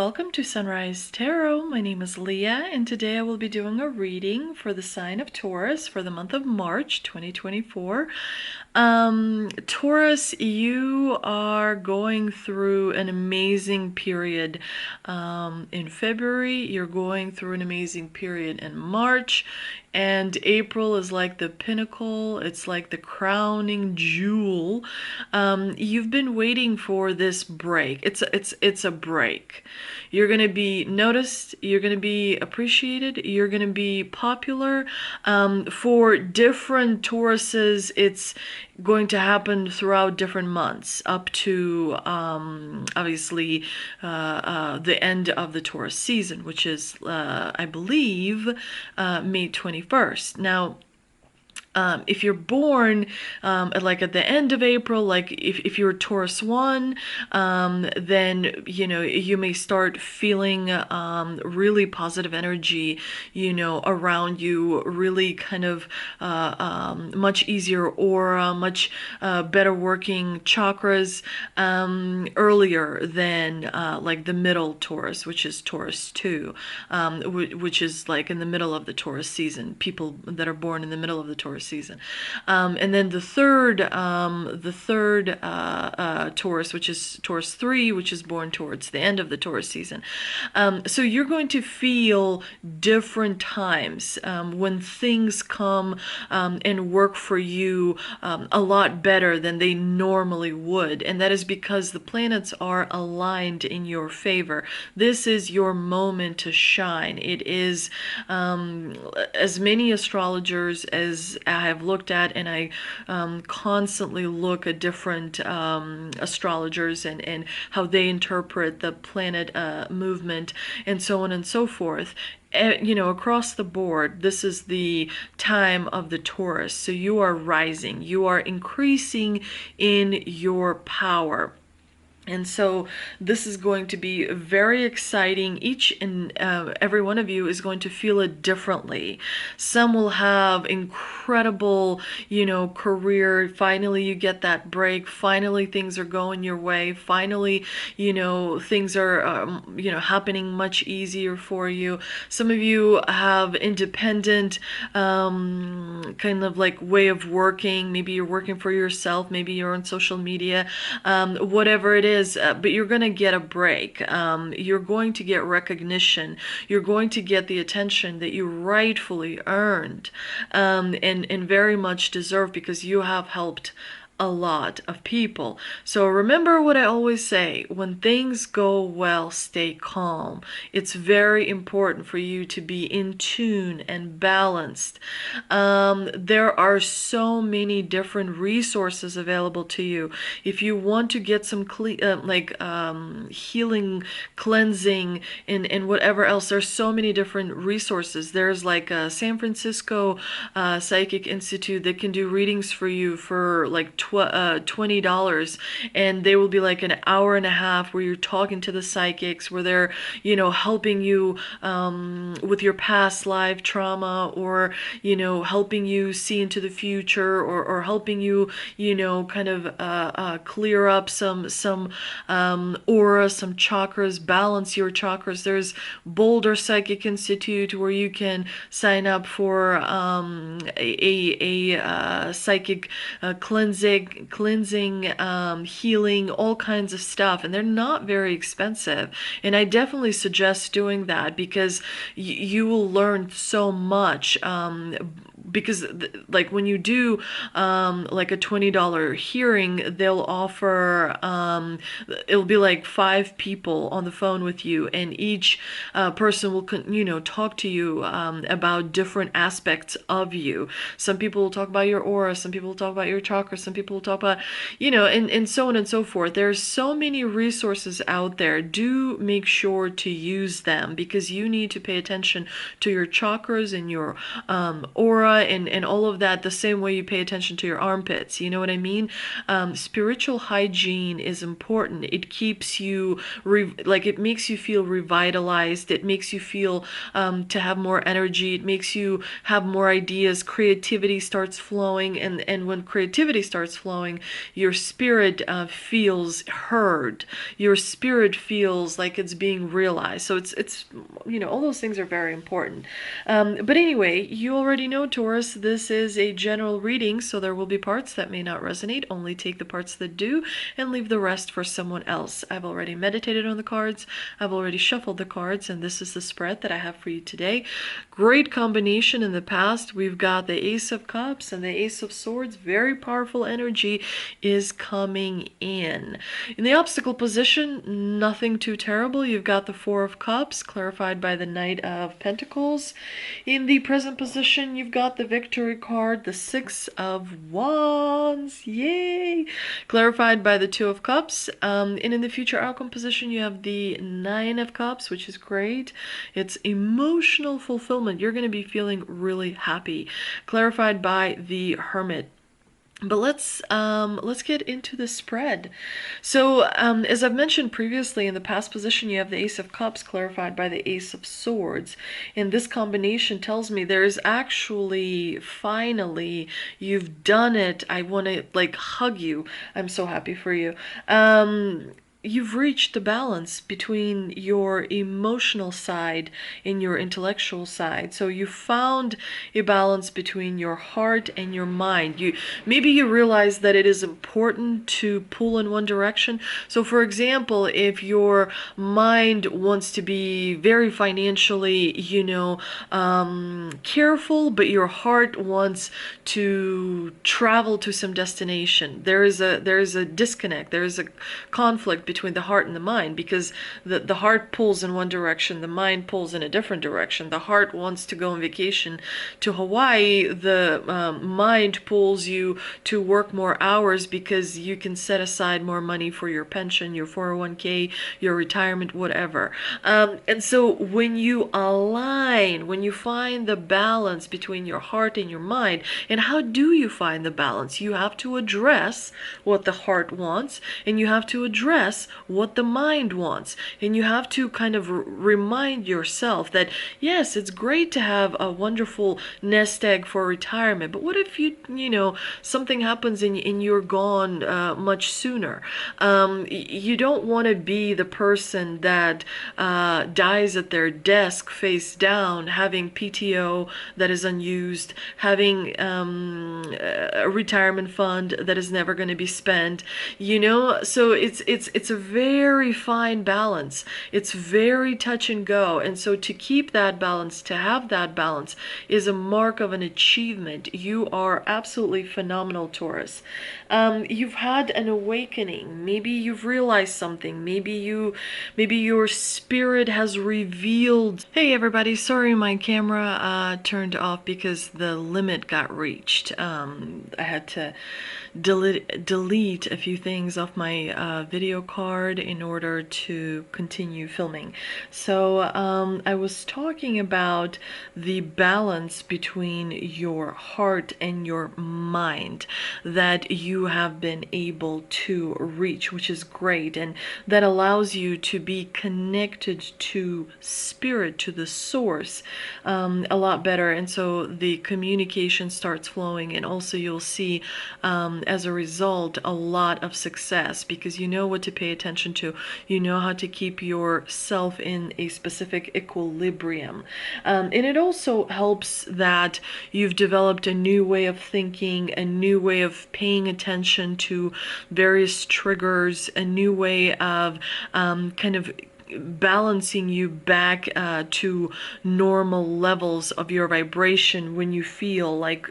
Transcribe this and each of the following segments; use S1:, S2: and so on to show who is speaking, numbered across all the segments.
S1: welcome to Sunrise Tarot. My name is Leah, and today I will be doing a reading for the sign of Taurus for the month of March 2024. Taurus, you are going through an amazing period in February. You're going through an amazing period in March. And April is like the pinnacle. It's like the crowning jewel. You've been waiting for this break. It's a break. You're gonna be noticed. You're gonna be appreciated. You're gonna be popular. For different Tauruses, it's going to happen throughout different months up to obviously the end of the Taurus season, which is I believe May 21st. Now if you're born at the end of April, like if you're Taurus 1, then you may start feeling really positive energy around you, really kind of much easier aura, much better working chakras earlier than like the middle Taurus, which is Taurus 2, which is like in the middle of the Taurus season, people that are born in the middle of the Taurus season. And then the third Taurus, which is Taurus 3, which is born towards the end of the Taurus season. So you're going to feel different times when things come and work for you a lot better than they normally would. And that is because the planets are aligned in your favor. This is your moment to shine. It is, as many astrologers as I have looked at, and I constantly look at different astrologers and how they interpret the planet movement and so on and so forth. Across the board, this is the time of the Taurus. So you are rising, you are increasing in your power. And so this is going to be very exciting. Each and every one of you is going to feel it differently. Some will have incredible, career. Finally, you get that break. Finally, things are going your way. Finally, things are, happening much easier for you. Some of you have independent kind of like way of working. Maybe you're working for yourself. Maybe you're on social media, whatever it is. But you're going to get a break. You're going to get recognition. You're going to get the attention that you rightfully earned and very much deserve, because you have helped a lot of people. So remember what I always say: when things go well, stay calm. It's very important for you to be in tune and balanced. There are so many different resources available to you. If you want to get some healing, cleansing, and whatever else, there's so many different resources. There's like a San Francisco Psychic Institute that can do readings for you for like $20, and they will be like an hour and a half where you're talking to the psychics, where they're helping you with your past life trauma, or helping you see into the future, or helping you kind of clear up some aura, some chakras, balance your chakras. There's Boulder Psychic Institute, where you can sign up for a psychic cleansing, healing, all kinds of stuff, and they're not very expensive. And I definitely suggest doing that, because you will learn so much. Because like when you do like a $20 hearing, they'll offer it'll be like 5 people on the phone with you, and each person will talk to you about different aspects of you. Some people will talk about your aura, some people will talk about your chakras, some people will talk about and so on and so forth. There's so many resources out there. Do make sure to use them, because you need to pay attention to your chakras and your aura and all of that the same way you pay attention to your armpits. You know what I mean? Spiritual hygiene is important. It keeps you, like, it makes you feel revitalized. It makes you feel to have more energy. It makes you have more ideas. Creativity starts flowing, and when creativity starts flowing, your spirit feels heard. Your spirit feels like it's being realized. So it's all those things are very important. But anyway, you already know, Taurus, this is a general reading, so there will be parts that may not resonate. Only take the parts that do and leave the rest for someone else. I've already meditated on the cards. I've already shuffled the cards, and this is the spread that I have for you today. Great combination in the past. We've got the Ace of Cups and the Ace of Swords. Very powerful energy is coming in. In the obstacle position, nothing too terrible. You've got the Four of Cups, clarified by the Knight of Pentacles. In the present position, you've got the Victory card, the Six of Wands. Yay! Clarified by the Two of Cups. And in the future outcome position, you have the Nine of Cups, which is great. It's emotional fulfillment. You're going to be feeling really happy. Clarified by the Hermit. But let's get into the spread. So as I've mentioned previously, in the past position, you have the Ace of Cups clarified by the Ace of Swords. And this combination tells me there's actually, finally, you've done it. I want to, like, hug you. I'm so happy for you. You've reached the balance between your emotional side and your intellectual side. So you found a balance between your heart and your mind. Maybe you realize that it is important to pull in one direction. So for example, if your mind wants to be very financially, careful, but your heart wants to travel to some destination, there is a disconnect. There is a conflict between the heart and the mind, because the heart pulls in one direction, the mind pulls in a different direction. The heart wants to go on vacation to Hawaii, the mind pulls you to work more hours because you can set aside more money for your pension, your 401k, your retirement, whatever. And so when you align, when you find the balance between your heart and your mind, and how do you find the balance? You have to address what the heart wants, and you have to address what the mind wants. And you have to kind of remind yourself that, yes, it's great to have a wonderful nest egg for retirement, but what if something happens and you're gone much sooner? You don't want to be the person that dies at their desk face down, having PTO that is unused, having a retirement fund that is never going to be spent. So it's a very fine balance. It's very touch and go. And so to keep that balance, to have that balance, is a mark of an achievement. You are absolutely phenomenal, Taurus. You've had an awakening. Maybe you've realized something. Maybe your spirit has revealed. Hey everybody, sorry my camera turned off because the limit got reached. I had to delete a few things off my video card in order to continue filming. So I was talking about the balance between your heart and your mind that you have been able to reach, which is great, and that allows you to be connected to spirit, to the source, a lot better. And so the communication starts flowing, and also you'll see as a result a lot of success, because you know what to pay attention to. You know how to keep yourself in a specific equilibrium. And it also helps that you've developed a new way of thinking, a new way of paying attention to various triggers, a new way of kind of balancing you back to normal levels of your vibration when you feel like,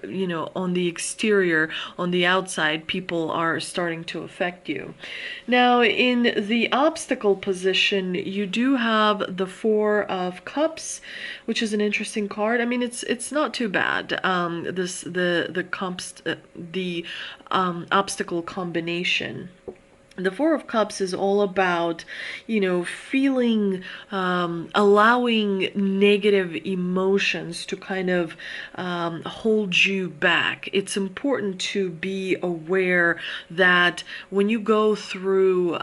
S1: on the exterior, on the outside, people are starting to affect you. Now, in the obstacle position, you do have the Four of Cups, which is an interesting card. I mean, it's not too bad. The obstacle combination. The Four of Cups is all about, feeling, allowing negative emotions to kind of hold you back. It's important to be aware that when you go through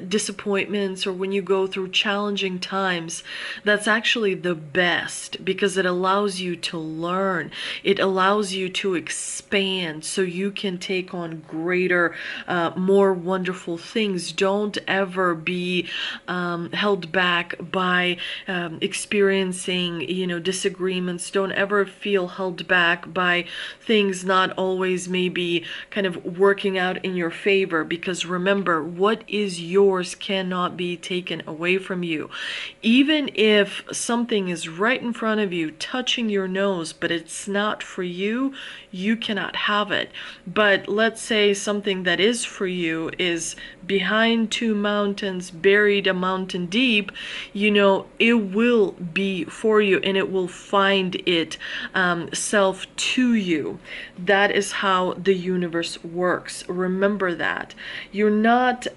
S1: disappointments, or when you go through challenging times, that's actually the best, because it allows you to learn. It allows you to expand so you can take on greater, more wonderful things. Don't ever be held back by experiencing, disagreements. Don't ever feel held back by things not always maybe kind of working out in your favor, because remember, what is yours cannot be taken away from you. Even if something is right in front of you, touching your nose, but it's not for you, you cannot have it. But let's say something that is for you is behind two mountains, buried a mountain deep, it will be for you, and it will find it self to you. That is how the universe works. Remember that. You're not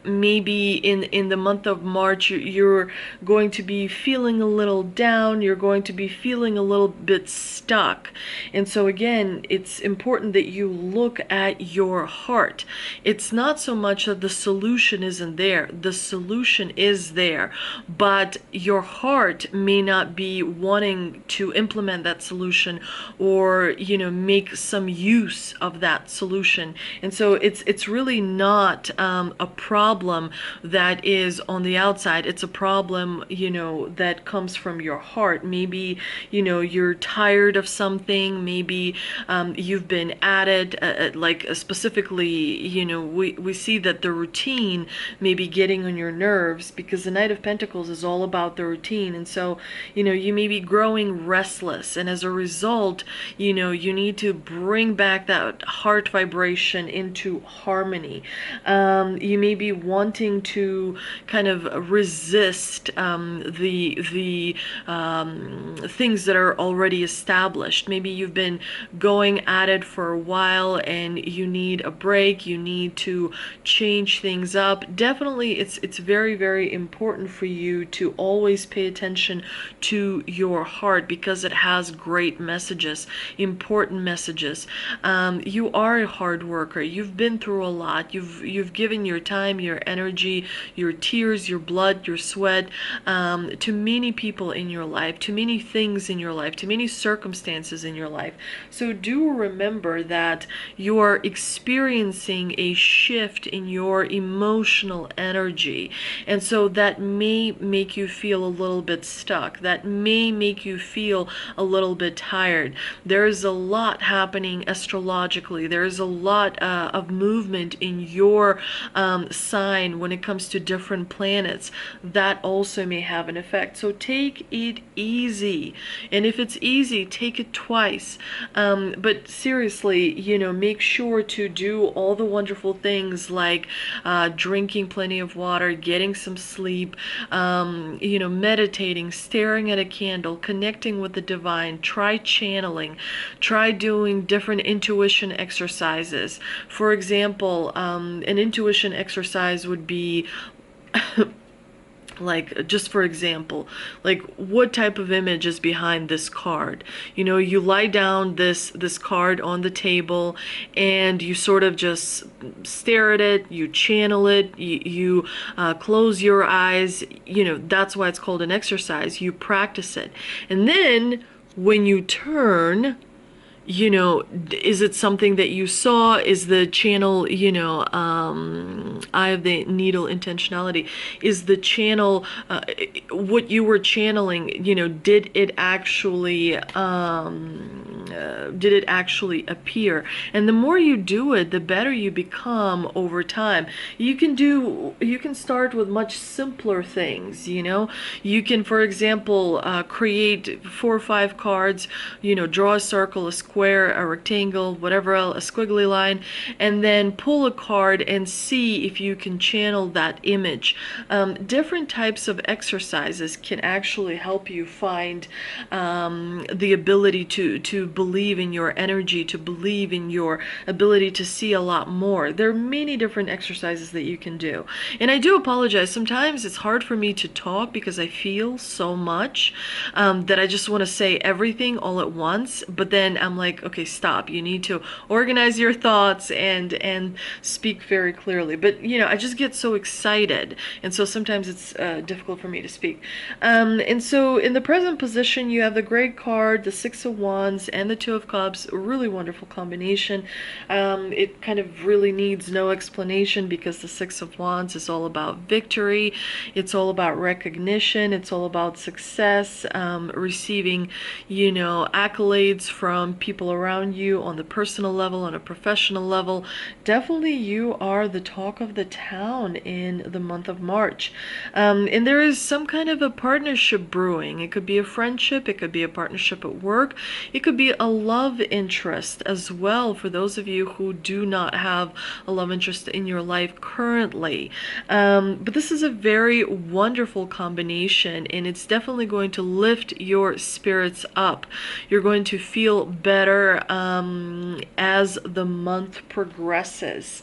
S1: maybe in the month of March, you're going to be feeling a little down, you're going to be feeling a little bit stuck. And so again, it's important that you look at your heart. It's not so much that the solution isn't there. The solution is there, but your heart may not be wanting to implement that solution, or make some use of that solution. And so it's really not a problem that is on the outside. It's a problem, that comes from your heart. Maybe, you're tired of something. Maybe you've been at it, like specifically, we see that the routine may be getting on your nerves, because the Knight of Pentacles is all about the routine. And so, you may be growing restless, and as a result, you need to bring back that heart vibration into harmony. You may be wanting to kind of resist the things that are already established. Maybe you've been going at it for a while and you need a break. You need to change things up. Definitely, it's very, very important for you to always pay attention to your heart, because it has great messages, important messages. You are a hard worker. You've been through a lot. You've given your time, your energy, your tears, your blood, your sweat, to many people in your life, to many things in your life, to many circumstances in your life. So do remember that you are experiencing a shift in your emotional energy. And so that may make you feel a little bit stuck. That may make you feel a little bit tired. There is a lot happening astrologically. There is a lot of movement in your sign when it comes to different planets. That also may have an effect. So take it easy. And if it's easy, take it twice. But seriously, make sure to do all the wonderful things like drinking plenty of water, getting some sleep, meditating, staring at a candle, connecting with the divine. Try channeling. Try doing different intuition exercises. For example, an intuition exercise would be like, just for example, like, what type of image is behind this card? You lie down this card on the table, and you sort of just stare at it, you channel it, you close your eyes. That's why it's called an exercise. You practice it. And then when you turn, is it something that you saw? Is the channel, eye of the needle intentionality, is the channel, what you were channeling, did it actually appear? And the more you do it, the better you become over time. You can start with much simpler things. You can, for example, create 4 or 5 cards, draw a circle, a square, a rectangle, whatever else, a squiggly line, and then pull a card and see if you can channel that image. Different types of exercises can actually help you find the ability to believe in your energy, to believe in your ability to see a lot more. There are many different exercises that you can do. And I do apologize. Sometimes it's hard for me to talk because I feel so much that I just want to say everything all at once. But then I'm like, okay, stop. You need to organize your thoughts and speak very clearly. But I just get so excited, and so sometimes it's difficult for me to speak. And so in the present position, you have the Great card, the Six of Wands, and the Two of Cups. A really wonderful combination. It kind of really needs no explanation because the Six of Wands is all about victory. It's all about recognition. It's all about success, receiving, accolades from people around you on the personal level, on a professional level. Definitely you are the talk of the town in the month of March. And there is some kind of a partnership brewing. It could be a friendship, it could be a partnership at work, it could be a love interest as well for those of you who do not have a love interest in your life currently. But this is a very wonderful combination, and it's definitely going to lift your spirits up. You're going to feel better as the month progresses.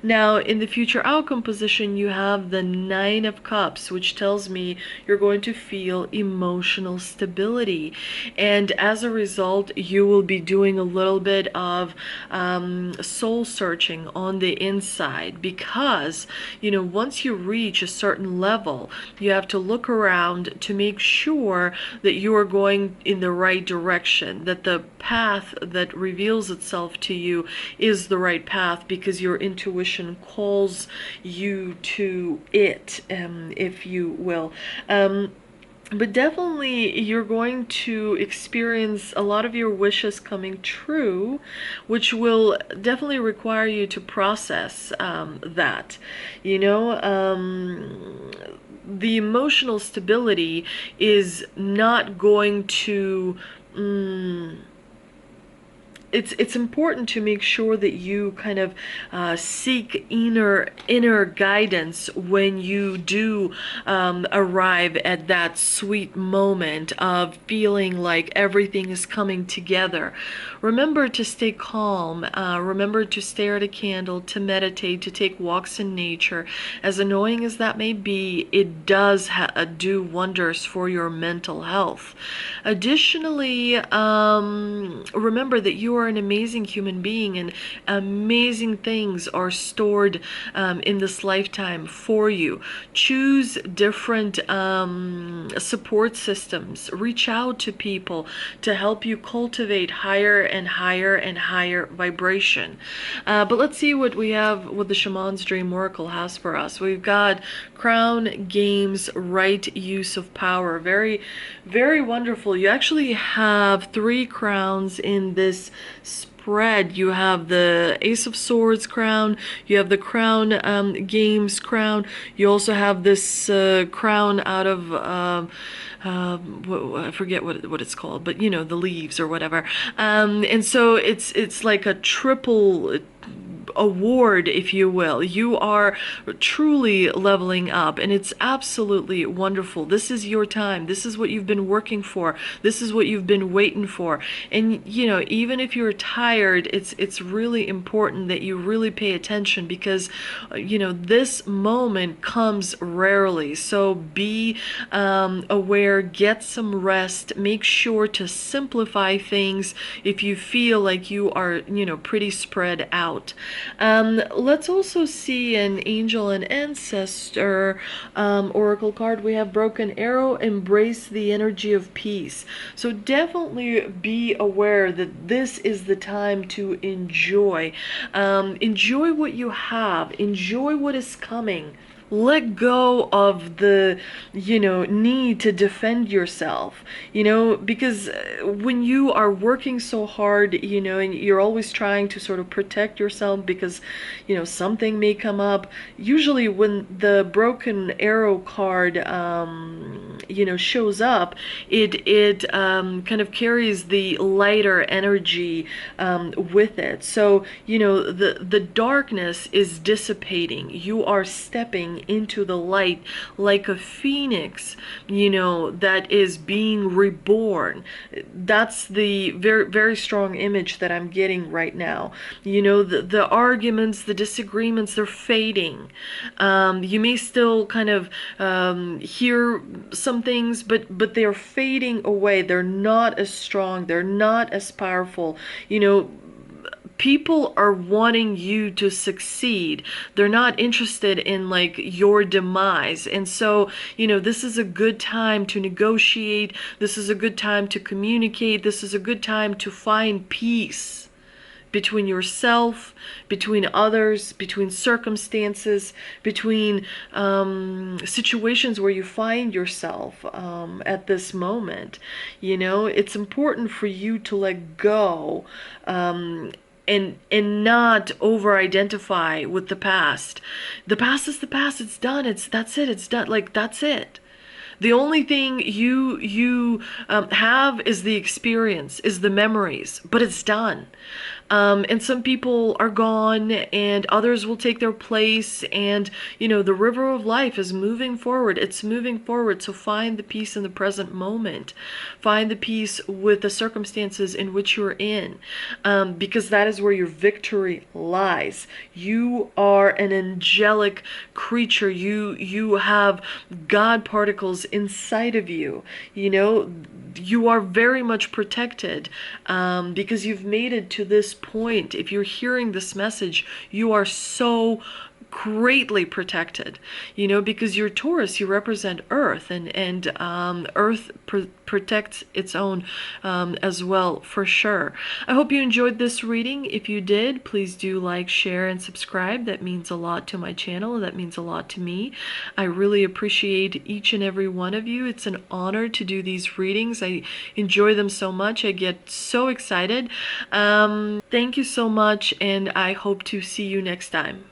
S1: Now, in the future outcome position, you have the Nine of Cups, which tells me you're going to feel emotional stability. And as a result, you will be doing a little bit of soul searching on the inside, because, once you reach a certain level, you have to look around to make sure that you are going in the right direction, that the path that reveals itself to you is the right path, because your intuition calls you to it, if you will. But definitely you're going to experience a lot of your wishes coming true, which will definitely require you to process that. The emotional stability is not going to... It's important to make sure that you kind of seek inner guidance when you do arrive at that sweet moment of feeling like everything is coming together. Remember to stay calm. Remember to stare at a candle, to meditate, to take walks in nature. As annoying as that may be, it does do wonders for your mental health. Additionally, remember that you are an amazing human being, and amazing things are stored in this lifetime for you. Choose different support systems. Reach out to people to help you cultivate higher and higher and higher vibration. But let's see what we have, what the Shaman's Dream Oracle has for us. We've got Crown, Games, Right Use of Power. Very, very wonderful. You actually have 3 crowns in this spread. You have the Ace of Swords crown, you have the Crown Games crown, you also have this crown out of I forget what it's called, but the leaves or whatever. And so it's like a triple award, if you will. You are truly leveling up, and it's absolutely wonderful. This is your time. This is what you've been working for. This is what you've been waiting for. And even if you're tired, it's really important that you really pay attention, because this moment comes rarely. So be aware, get some rest, make sure to simplify things if you feel like you are pretty spread out. Let's also see an angel and ancestor oracle card. We have Broken Arrow, Embrace the Energy of Peace. So definitely be aware that this is the time to enjoy. Enjoy what you have. Enjoy what is coming. Let go of the, need to defend yourself, because when you are working so hard, and you're always trying to sort of protect yourself because, something may come up. Usually when the Broken Arrow card, shows up, it kind of carries the lighter energy with it. So, the darkness is dissipating. You are stepping into the light like a phoenix, that is being reborn. That's the very, very strong image that I'm getting right now. The arguments, the disagreements, they're fading. You may still kind of hear some things, but they're fading away. They're not as strong. They're not as powerful. People are wanting you to succeed. They're not interested in like your demise. And so, this is a good time to negotiate. This is a good time to communicate. This is a good time to find peace between yourself, between others, between circumstances, between situations where you find yourself at this moment. It's important for you to let go and not over-identify with the past. The past is the past. It's done. That's it. It's done. Like, that's it. The only thing you have is the experience, is the memories, but it's done. And some people are gone and others will take their place, and the river of life is moving forward. It's moving forward. So find the peace in the present moment. Find the peace with the circumstances in which you're in, because that is where your victory lies. You are an angelic creature. You have God particles inside of you. You are very much protected because you've made it to this point. If you're hearing this message, you are so greatly protected, because you're Taurus, you represent Earth, and Earth protects its own as well, for sure. I hope you enjoyed this reading. If you did, please do like, share, and subscribe. That means a lot to my channel. That means a lot to me. I really appreciate each and every one of you. It's an honor to do these readings. I enjoy them so much. I get so excited. Thank you so much, and I hope to see you next time.